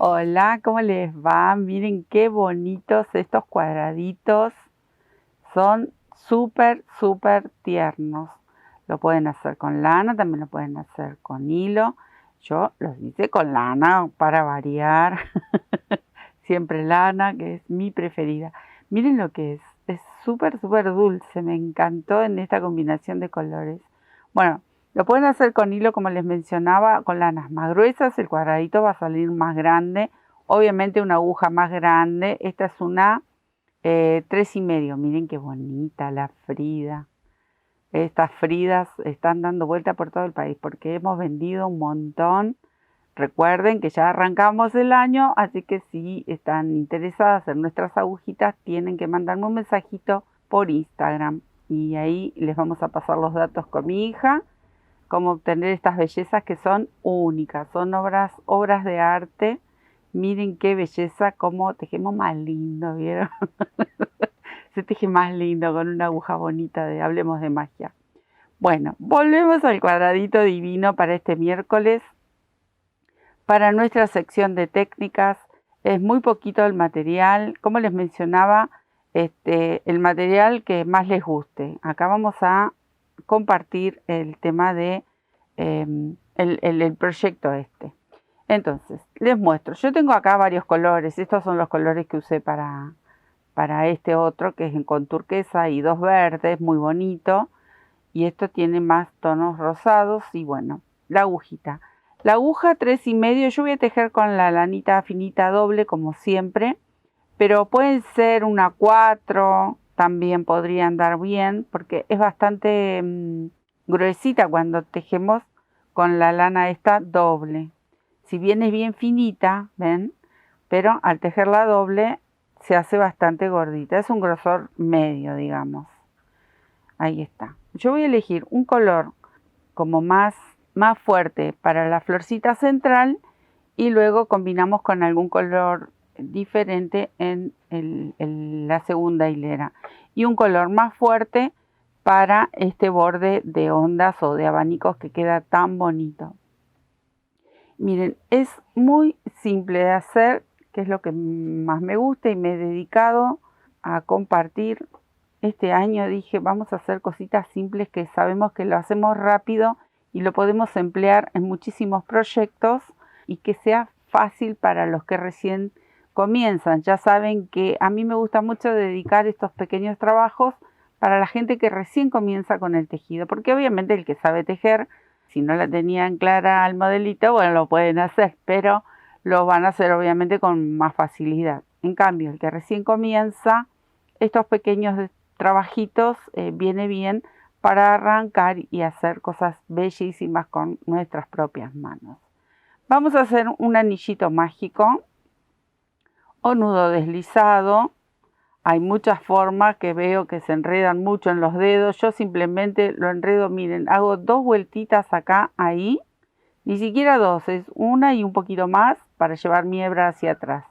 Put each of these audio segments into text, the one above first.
Hola, ¿cómo les va? Miren qué bonitos estos cuadraditos. Son súper, súper tiernos. Lo pueden hacer con lana, también lo pueden hacer con hilo. Yo los hice con lana para variar. Siempre lana, que es mi preferida. Miren lo que es. Es súper, súper dulce. Me encantó en esta combinación de colores. Bueno, lo pueden hacer con hilo, como les mencionaba, con lanas más gruesas. El cuadradito va a salir más grande. Obviamente una aguja más grande. Esta es una 3,5. Miren qué bonita la Frida. Estas Fridas están dando vuelta por todo el país porque hemos vendido un montón. Recuerden que ya arrancamos el año, así que si están interesadas en nuestras agujitas, tienen que mandarme un mensajito por Instagram. Y ahí les vamos a pasar los datos con mi hija, cómo obtener estas bellezas que son únicas, son obras de arte. Miren qué belleza, cómo tejemos más lindo, ¿vieron? Se teje más lindo con una aguja bonita de Hablemos de Magia. Bueno, volvemos al cuadradito divino para este miércoles. Para nuestra sección de técnicas es muy poquito el material, como les mencionaba, el material que más les guste. Acá vamos a compartir el tema de el proyecto este. Entonces, les muestro. Yo tengo acá varios colores. Estos son los colores que usé para este otro, que es con turquesa y 2 verdes, muy bonito. Y esto tiene más tonos rosados y bueno, la agujita. La aguja 3,5, yo voy a tejer con la lanita finita doble como siempre, pero pueden ser una 4, también podría andar bien, porque es bastante gruesita cuando tejemos con la lana esta doble. Si bien es bien finita, ¿ven? Pero al tejerla doble se hace bastante gordita, es un grosor medio, digamos. Ahí está. Yo voy a elegir un color como más fuerte para la florcita central y luego combinamos con algún color diferente en la segunda hilera. Y un color más fuerte para este borde de ondas o de abanicos que queda tan bonito. Miren, es muy simple de hacer, que es lo que más me gusta y me he dedicado a compartir. Este año dije, vamos a hacer cositas simples que sabemos que lo hacemos rápido y lo podemos emplear en muchísimos proyectos y que sea fácil para los que recién comienzan. Ya saben que a mí me gusta mucho dedicar estos pequeños trabajos para la gente que recién comienza con el tejido, porque obviamente el que sabe tejer, si no la tenían clara al modelito, bueno, lo pueden hacer, pero lo van a hacer obviamente con más facilidad. En cambio, el que recién comienza, estos pequeños trabajitos viene bien para arrancar y hacer cosas bellísimas con nuestras propias manos. Vamos a hacer un anillito mágico o nudo deslizado. Hay muchas formas que veo que se enredan mucho en los dedos. Yo simplemente lo enredo, miren, hago 2 vueltitas acá, ahí. Ni siquiera 2, es una y un poquito más para llevar mi hebra hacia atrás.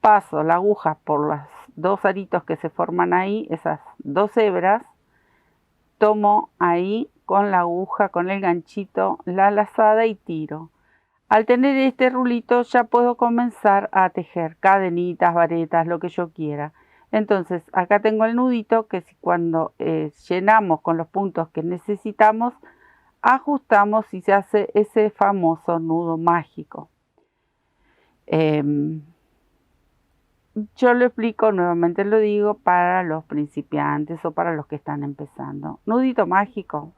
Paso la aguja por los 2 aritos que se forman ahí, esas 2 hebras. Tomo ahí con la aguja, con el ganchito, la lazada y tiro. Al tener este rulito ya puedo comenzar a tejer cadenitas, varetas, lo que yo quiera. Entonces acá tengo el nudito que si cuando llenamos con los puntos que necesitamos, ajustamos y se hace ese famoso nudo mágico. Yo lo explico, nuevamente lo digo, para los principiantes o para los que están empezando. Nudito mágico,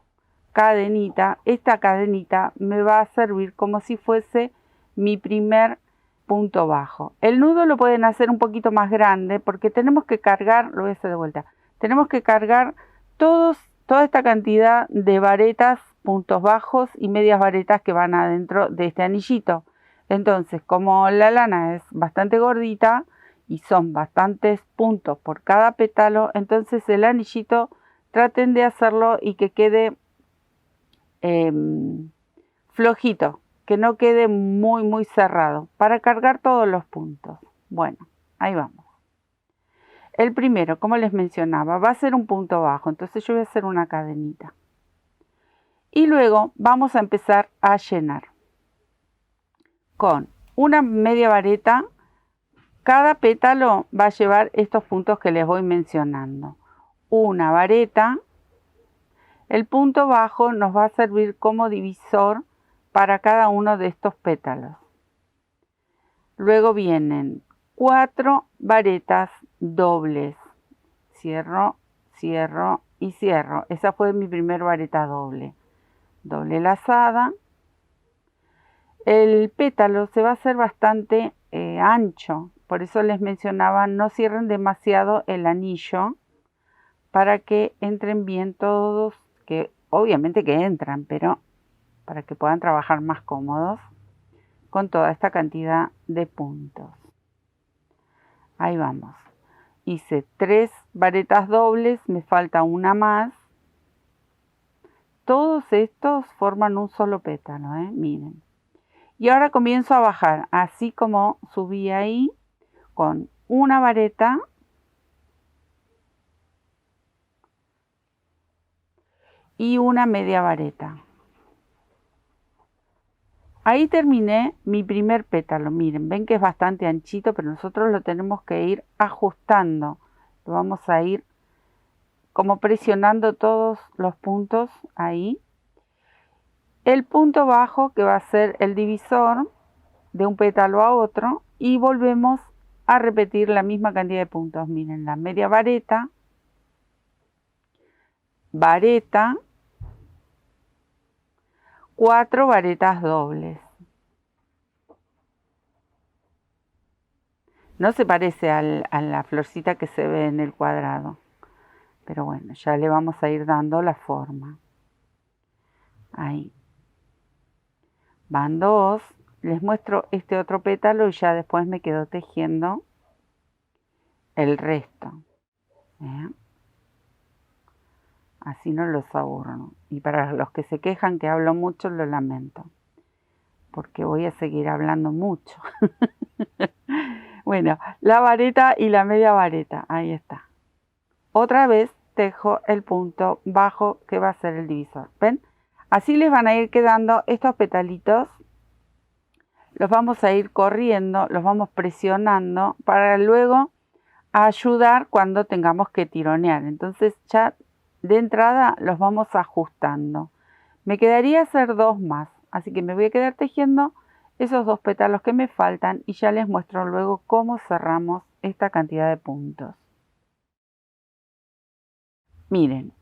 cadenita. Esta cadenita me va a servir como si fuese mi primer punto bajo. El nudo lo pueden hacer un poquito más grande porque tenemos que cargar, lo voy a hacer de vuelta, tenemos que cargar toda esta cantidad de varetas, puntos bajos y medias varetas que van adentro de este anillito. Entonces, como la lana es bastante gordita y son bastantes puntos por cada pétalo, entonces el anillito traten de hacerlo y que quede flojito, que no quede muy cerrado, para cargar todos los puntos. Bueno, ahí vamos. El primero, como les mencionaba, va a ser un punto bajo, entonces yo voy a hacer una cadenita. Y luego vamos a empezar a llenar con una media vareta. Cada pétalo va a llevar estos puntos que les voy mencionando. Una vareta. El punto bajo nos va a servir como divisor para cada uno de estos pétalos. Luego vienen 4 varetas dobles. Cierro, cierro y cierro. Esa fue mi primer vareta doble. Doble lazada. El pétalo se va a hacer bastante ancho. Por eso les mencionaba, no cierren demasiado el anillo para que entren bien todos, que obviamente que entran, pero para que puedan trabajar más cómodos con toda esta cantidad de puntos. Ahí vamos. Hice 3 varetas dobles, me falta una más. Todos estos forman un solo pétalo, miren. Y ahora comienzo a bajar, así como subí ahí, con una vareta y una media vareta. Ahí terminé mi primer pétalo. Miren, ven que es bastante anchito, pero nosotros lo tenemos que ir ajustando. Lo vamos a ir como presionando todos los puntos ahí. El punto bajo, que va a ser el divisor de un pétalo a otro, y volvemos a repetir la misma cantidad de puntos. Miren, la media vareta, vareta, 4 varetas dobles. No se parece a la florcita que se ve en el cuadrado, pero bueno, ya le vamos a ir dando la forma. Ahí. Van 2. Les muestro este otro pétalo y ya después me quedo tejiendo el resto. Así no los aburro. Y para los que se quejan que hablo mucho, lo lamento, porque voy a seguir hablando mucho. Bueno, la vareta y la media vareta, ahí está. Otra vez tejo el punto bajo que va a ser el divisor. ¿Ven? Así les van a ir quedando estos petalitos. Los vamos a ir corriendo, los vamos presionando para luego ayudar cuando tengamos que tironear. Entonces ya de entrada los vamos ajustando. Me quedaría hacer 2 más, así que me voy a quedar tejiendo esos 2 pétalos que me faltan y ya les muestro luego cómo cerramos esta cantidad de puntos. Miren,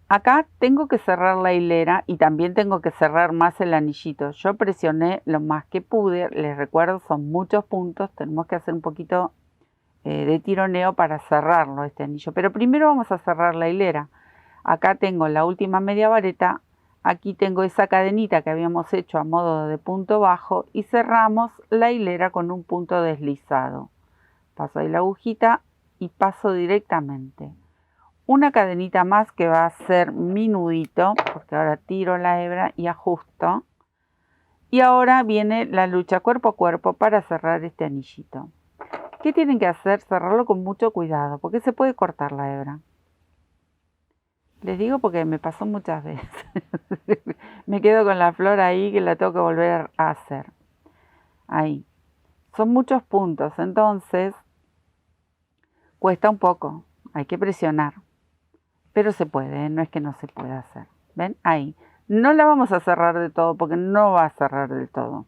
acá tengo que cerrar la hilera y también tengo que cerrar más el anillito. Yo presioné lo más que pude, les recuerdo, son muchos puntos, tenemos que hacer un poquito de tironeo para cerrarlo este anillo. Pero primero vamos a cerrar la hilera. Acá tengo la última media vareta, aquí tengo esa cadenita que habíamos hecho a modo de punto bajo y cerramos la hilera con un punto deslizado. Paso ahí la agujita y paso directamente. Una cadenita más que va a ser mi nudito, porque ahora tiro la hebra y ajusto. Y ahora viene la lucha cuerpo a cuerpo para cerrar este anillito. ¿Qué tienen que hacer? Cerrarlo con mucho cuidado, porque se puede cortar la hebra. Les digo porque me pasó muchas veces. Me quedo con la flor ahí que la tengo que volver a hacer. Ahí. Son muchos puntos, entonces cuesta un poco. Hay que presionar. Pero se puede, no es que no se pueda hacer. ¿Ven? Ahí. No la vamos a cerrar de todo porque no va a cerrar del todo.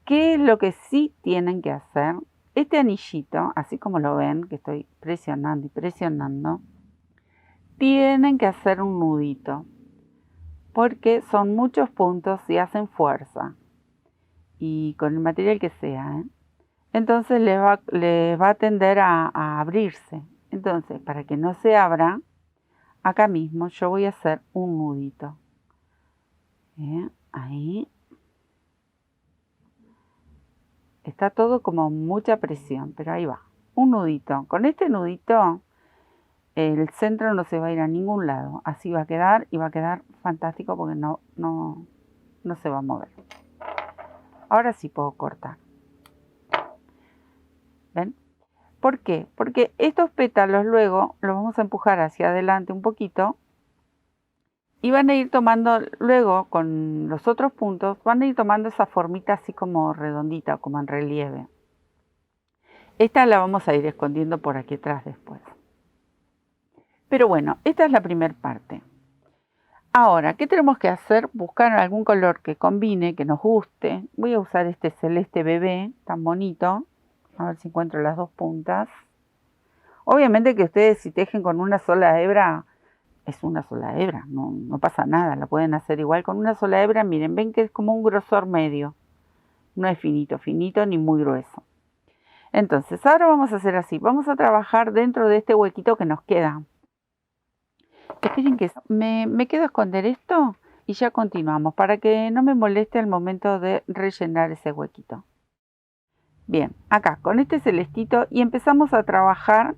¿Qué es lo que sí tienen que hacer? Este anillito, así como lo ven, que estoy presionando y presionando, tienen que hacer un nudito, porque son muchos puntos y hacen fuerza, y con el material que sea, entonces les va a tender a abrirse. Entonces, para que no se abra, acá mismo yo voy a hacer un nudito. Ahí. Está todo como mucha presión, pero ahí va. Un nudito. Con este nudito el centro no se va a ir a ningún lado. Así va a quedar y va a quedar fantástico porque no se va a mover. Ahora sí puedo cortar. ¿Ven? ¿Por qué? Porque estos pétalos luego los vamos a empujar hacia adelante un poquito Y van a ir tomando, luego con los otros puntos, van a ir tomando esa formita así como redondita, como en relieve. Esta la vamos a ir escondiendo por aquí atrás después. Pero bueno, esta es la primera parte. Ahora, ¿qué tenemos que hacer? Buscar algún color que combine, que nos guste. Voy a usar este celeste bebé, tan bonito. A ver si encuentro las dos puntas. Obviamente que ustedes si tejen con una sola hebra, es una sola hebra, no pasa nada, la pueden hacer igual con una sola hebra. Miren, ven que es como un grosor medio. No es finito, finito ni muy grueso. Entonces, ahora vamos a hacer así. Vamos a trabajar dentro de este huequito que nos queda. Esperen que me quedo a esconder esto y ya continuamos para que no me moleste al momento de rellenar ese huequito. Bien, acá con este celestito y empezamos a trabajar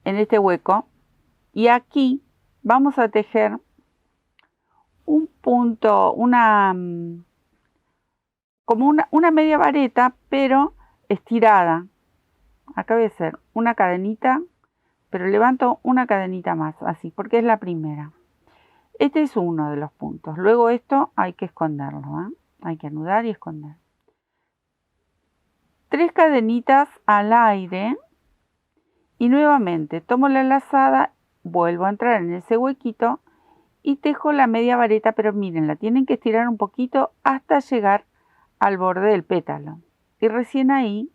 en este hueco y aquí vamos a tejer un punto, como una media vareta pero estirada. Acá voy a hacer una cadenita, pero levanto una cadenita más, así, porque es la primera. Este es uno de los puntos. Luego esto hay que esconderlo, ¿eh? Hay que anudar y esconder. 3 cadenitas al aire y nuevamente tomo la lazada, vuelvo a entrar en ese huequito y tejo la media vareta, pero miren, la tienen que estirar un poquito hasta llegar al borde del pétalo. Y recién ahí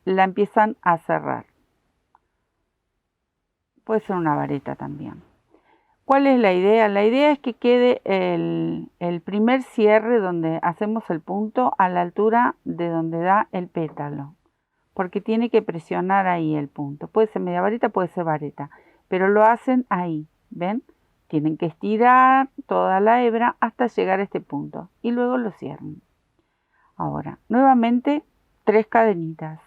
la empiezan a cerrar. Puede ser una vareta también. ¿Cuál es la idea? La idea es que quede el primer cierre donde hacemos el punto a la altura de donde da el pétalo, porque tiene que presionar ahí el punto. Puede ser media vareta, puede ser vareta, pero lo hacen ahí, ¿ven? Tienen que estirar toda la hebra hasta llegar a este punto y luego lo cierran. Ahora, nuevamente 3 cadenitas.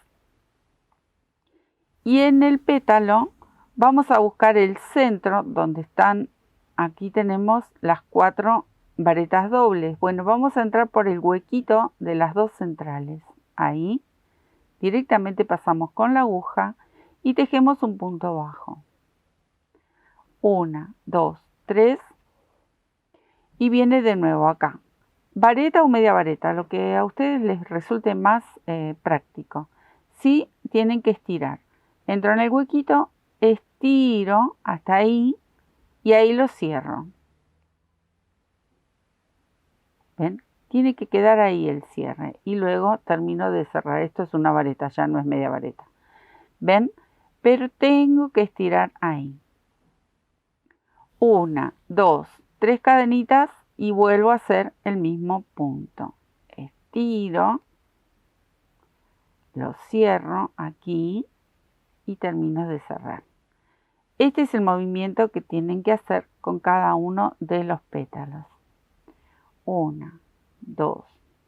Y en el pétalo vamos a buscar el centro donde están, aquí tenemos las 4 varetas dobles. Bueno, vamos a entrar por el huequito de las dos centrales. Ahí directamente pasamos con la aguja y tejemos un punto bajo. 1, 2, 3 y viene de nuevo acá. Vareta o media vareta, lo que a ustedes les resulte más práctico. Sí, tienen que estirar. Entro en el huequito, estiro hasta ahí y ahí lo cierro. ¿Ven? Tiene que quedar ahí el cierre y luego termino de cerrar. Esto es una vareta, ya no es media vareta. ¿Ven? Pero tengo que estirar ahí. 1, 2, 3 cadenitas y vuelvo a hacer el mismo punto. Estiro, lo cierro aquí y termino de cerrar. Este es el movimiento que tienen que hacer con cada uno de los pétalos. 1, 2,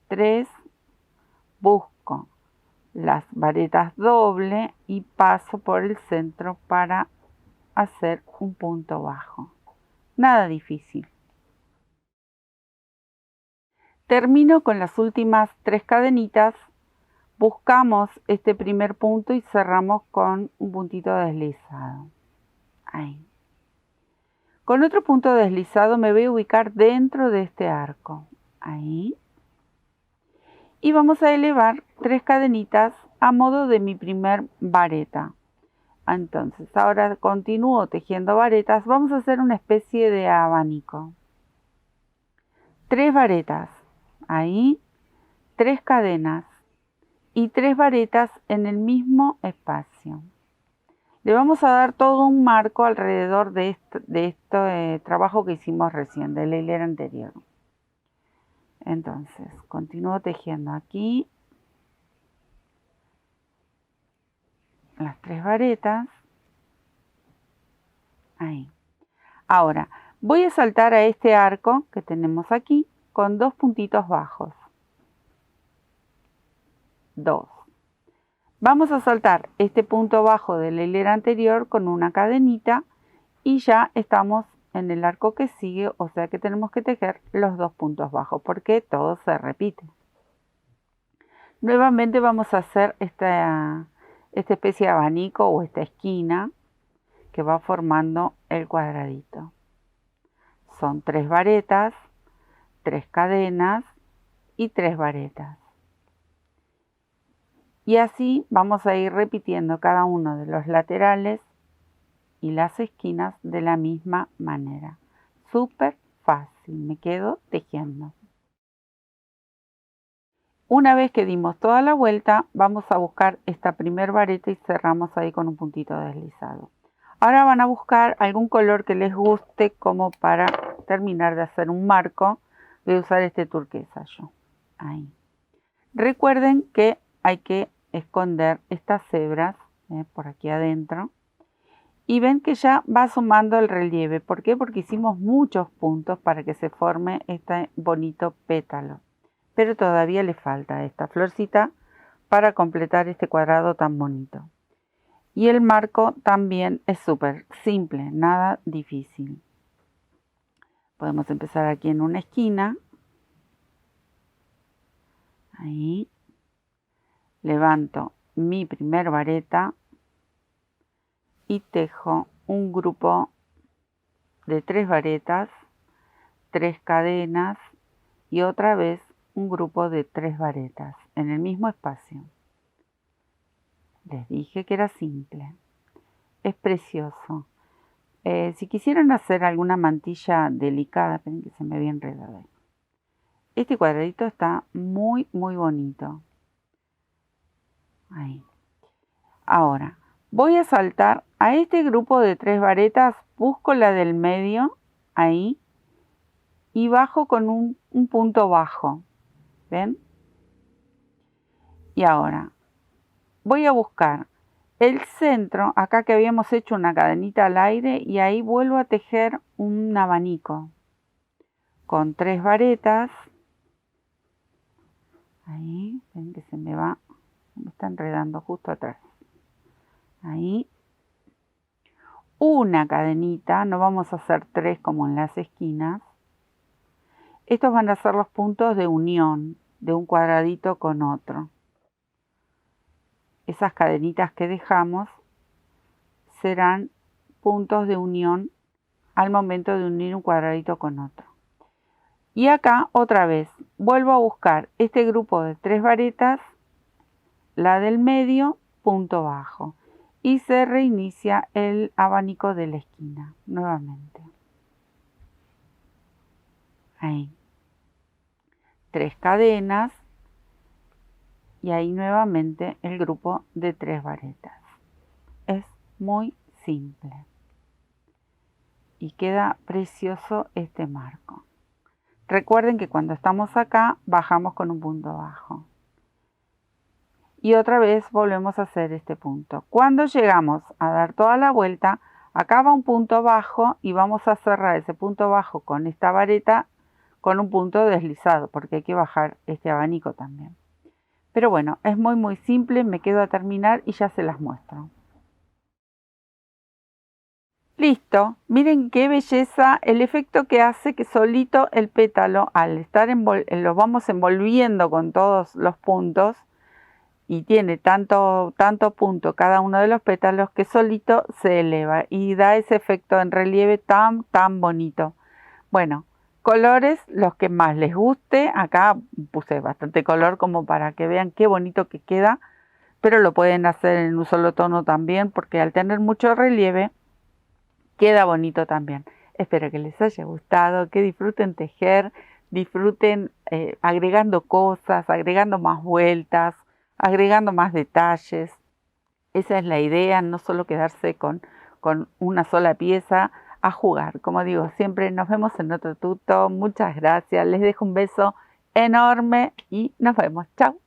3, busco las varetas doble y paso por el centro para hacer un punto bajo. Nada difícil. Termino con las últimas 3 cadenitas, buscamos este primer punto y cerramos con un puntito deslizado. Ahí. Con otro punto deslizado me voy a ubicar dentro de este arco. Ahí. Y vamos a elevar 3 cadenitas a modo de mi primer vareta. Entonces, ahora continúo tejiendo varetas. Vamos a hacer una especie de abanico. 3 varetas. Ahí. 3 cadenas. Y 3 varetas en el mismo espacio. Le vamos a dar todo un marco alrededor de este trabajo que hicimos recién, de la hilera anterior. Entonces, continúo tejiendo aquí las 3 varetas. Ahí. Ahora, voy a saltar a este arco que tenemos aquí con 2 puntitos bajos. 2. Vamos a saltar este punto bajo de la hilera anterior con una cadenita y ya estamos en el arco que sigue, o sea que tenemos que tejer los 2 puntos bajos porque todo se repite. Nuevamente vamos a hacer esta especie de abanico o esta esquina que va formando el cuadradito. son 3 varetas, 3 cadenas y 3 varetas. Y así vamos a ir repitiendo cada uno de los laterales y las esquinas de la misma manera. Súper fácil, me quedo tejiendo. Una vez que dimos toda la vuelta, vamos a buscar esta primer vareta y cerramos ahí con un puntito deslizado. Ahora van a buscar algún color que les guste como para terminar de hacer un marco. Voy a usar este turquesa yo. Ahí. Recuerden que hay que esconder estas hebras por aquí adentro. Y ven que ya va sumando el relieve. ¿Por qué? Porque hicimos muchos puntos para que se forme este bonito pétalo. Pero todavía le falta esta florcita para completar este cuadrado tan bonito. Y el marco también es súper simple, nada difícil. Podemos empezar aquí en una esquina. Ahí. Levanto mi primer vareta y tejo un grupo de 3 varetas, 3 cadenas y otra vez un grupo de 3 varetas en el mismo espacio. Les dije que era simple. Es precioso. Si quisieran hacer alguna mantilla delicada, esperen que se me había enredado ahí. Este cuadradito está muy bonito. Ahí. Ahora, voy a saltar a este grupo de 3 varetas, busco la del medio, ahí, y bajo con un punto bajo. ¿Ven? Y ahora, voy a buscar el centro, acá que habíamos hecho una cadenita al aire, y ahí vuelvo a tejer un abanico con 3 varetas. Ahí, ven que se me está enredando justo atrás. Ahí. Una cadenita, no vamos a hacer 3 como en las esquinas. Estos van a ser los puntos de unión de un cuadradito con otro. Esas cadenitas que dejamos serán puntos de unión al momento de unir un cuadradito con otro. Y acá otra vez vuelvo a buscar este grupo de 3 varetas, la del medio, punto bajo, y se reinicia el abanico de la esquina nuevamente. Ahí. 3 cadenas y ahí nuevamente el grupo de 3 varetas. Es muy simple y queda precioso este marco. Recuerden que cuando estamos acá bajamos con un punto bajo y otra vez volvemos a hacer este punto. Cuando llegamos a dar toda la vuelta, acá va un punto bajo y vamos a cerrar ese punto bajo con esta vareta con un punto deslizado, porque hay que bajar este abanico también. Pero bueno, es muy simple, me quedo a terminar y ya se las muestro. Listo, miren qué belleza el efecto que hace que solito el pétalo, al estar lo vamos envolviendo con todos los puntos, y tiene tanto punto cada uno de los pétalos que solito se eleva y da ese efecto en relieve tan bonito. Bueno, colores, los que más les guste. Acá puse bastante color como para que vean qué bonito que queda, pero lo pueden hacer en un solo tono también, porque al tener mucho relieve queda bonito también. Espero que les haya gustado, que disfruten tejer, disfruten agregando cosas, agregando más vueltas, agregando más detalles. Esa es la idea, no solo quedarse con una sola pieza, a jugar. Como digo, siempre nos vemos en otro tuto. Muchas gracias, les dejo un beso enorme y nos vemos. Chao.